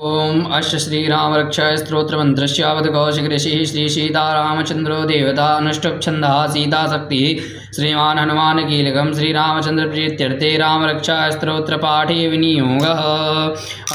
ओम अश्व श्रीराम रक्षाय स्त्रोत्रमंत्रस्यावत कौशिक ऋषि श्री सीतारामचंद्रो देवता अनुष्टुप छंदः सीता शक्ति श्रीमान हनुमान कीलकम श्रीरामचंद्र प्रीत्यर्थे राम रक्षाय स्त्रोत्र पाठे विनियोगः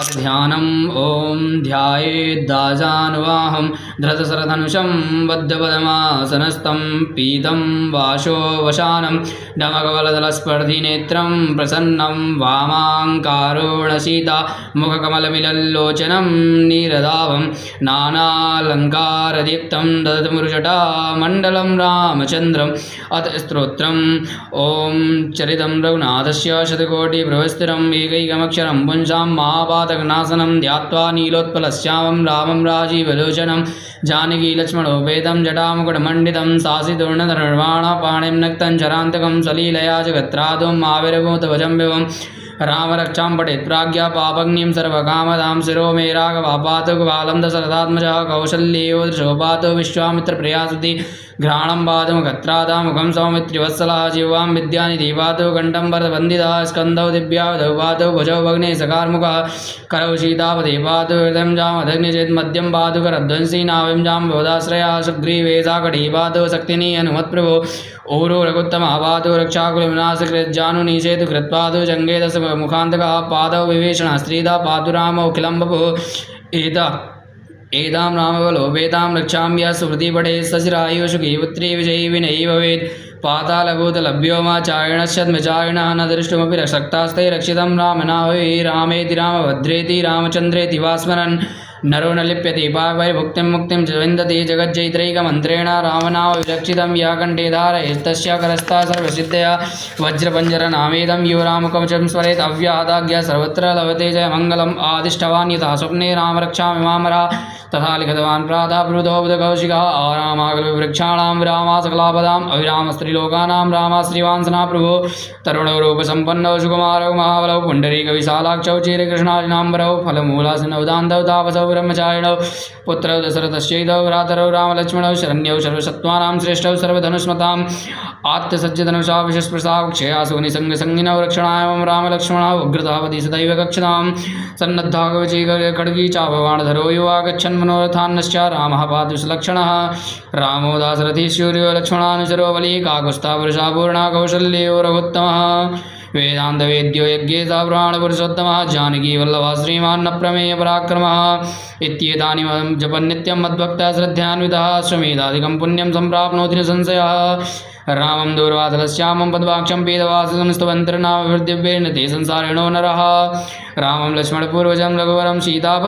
अथ ध्यानम् ओम ध्यायेद्दाजानुवाहं धृतशरधनुषं बद्धपदमासनस्थं पीतं वाशो वशानं डमकवलदलस्पर्धिनेत्रं प्रसन्नं वामाङ्कारोणसीता मुखकमलमिलल्लोचनं नीरदाभं नानालङ्कारदीप्तं ददतमुरुजटामण्डलं रामचन्द्रम् अथ स्तोत्रम् ॐ चरितं रघुनाथस्य शतकोटिप्रभस्थिरम् एकैकमक्षरं पुंसां महापातकनाशनं ध्यात्वा नीलोत्पलश्यामं रामं राजीवलोचनं जानकीलक्ष्मणोपेतं जटामुकुटमण्डितं सासितूर्णधनुर्बाणपाणिं नक्तं चरान्तकं सलीलया जगत्रादुम् आविर्भूतभुजं विभं रामरक्षां पठेत् प्राज्ञा पापग्निं सर्वकामदां शिरो मे राघवापातु बालं दशरथात्मजः कौशल्यो दृशोपातो विश्वामित्रप्रियासुति घ्राणं पादमुखत्रादामुखं सौमित्रिवत्सलः जीवां विद्यानिधि पातु कण्ठं वरदवन्दितः स्कन्धौ दिव्यावधौ पातु भुजौ भग्ने सकारमुखः करौ सीतापदे पातु हृदयं जामदग्निचेत् मध्यं पातु करध्वंसी नाभिं जाम्बोदाश्रयः सुग्रीवे साकटी पातु शक्तिनी हनुमत्प्रभो ऊरो रघुत्तमः पातु रक्षाकुलविनाशकृज्जानुनिषेतु कृत्पातु जङ्गे दशमुखान्तकः पादौ विभीषणः स्त्रीदा पातु रामोऽखिलं बभुः एतां रामबलोपेतां रक्षां यः सुहृदि पठेत् सचिरायुषुकी पुत्री विजयी विनयी भवेत् पातालभूतलभ्योमाचारिणश्चद्मचारिणः न द्रष्टुमपि शक्तास्ते रक्षितं रामना वै रामेति रामभद्रेति रामचन्द्रेति वा स्मरन् नरो न लिप्यते पापैर्भुक्तिं मुक्तिं च विन्दति जगज्जैत्रैकमन्त्रेण रामनाम विरक्षितं या कण्ठे धारयेत्तस्य करस्था सर्वसिद्धया वज्रपञ्जरनामेदं यो रामकवचं स्मरेत् अव्याहताज्ञा सर्वत्र लभते जयमङ्गलम् आदिष्टवान् यथा स्वप्ने रामरक्षामि मामरा तथा लिखितवान् प्रातःप्लुतोऽबुधकौशिकः आरामागलवृक्षाणां विरामासकलापदाम् अविरामस्त्रीलोकानां रामाश्रीवांसना प्रभो तरुणरूपसम्पन्नौ सुकुमारौ महाबलौ पुण्डरीकविशालाक्षौ चिरकृष्णाजिनाम्बरौ फलमूलासनौदान्तौ तापसौ ब्रह्मचारिणौ पुत्रौ दशरथस्यैतौ भ्रातरौ रामलक्ष्मणौ शरण्यौ सर्वसत्त्वानां श्रेष्ठौ सर्वधनुष्मताम् आत्मसज्जधनुषा विशस्पृशाक्षयासु निसङ्गसङ्गिनौ रक्षणाय मम रामलक्ष्मणौ उग्रतापति सदैव कक्षतां सन्नद्धाकवची खड्गी चापबाणधरो युवा गच्छन् मनोरथान्नश्च रामः पातु सुलक्षणः रामो दाशरथी सूर्यो लक्ष्मणानुचरो बली काकुस्था पुरुषा पूर्णा कौशल्यो रघुत्तमः वेदान्तवेद्यो यज्ञेता पुराणपुरुषोत्तमः जानकीवल्लभः श्रीमान् प्रमेय पराक्रमः इत्येतानि जपन्नित्यं मद्भक्तः श्रद्धयान्वितः अश्वमेधादिकं पुण्यं सम्प्राप्नोति न संशयः रामं दूरवासलश्यामं पद्माक्षं पीतवासं स्तुवन्त्रनामभिर्दिव्येन ते संसारिणो नरः रामं लक्ष्मणपूर्वजं रघुवरं सीता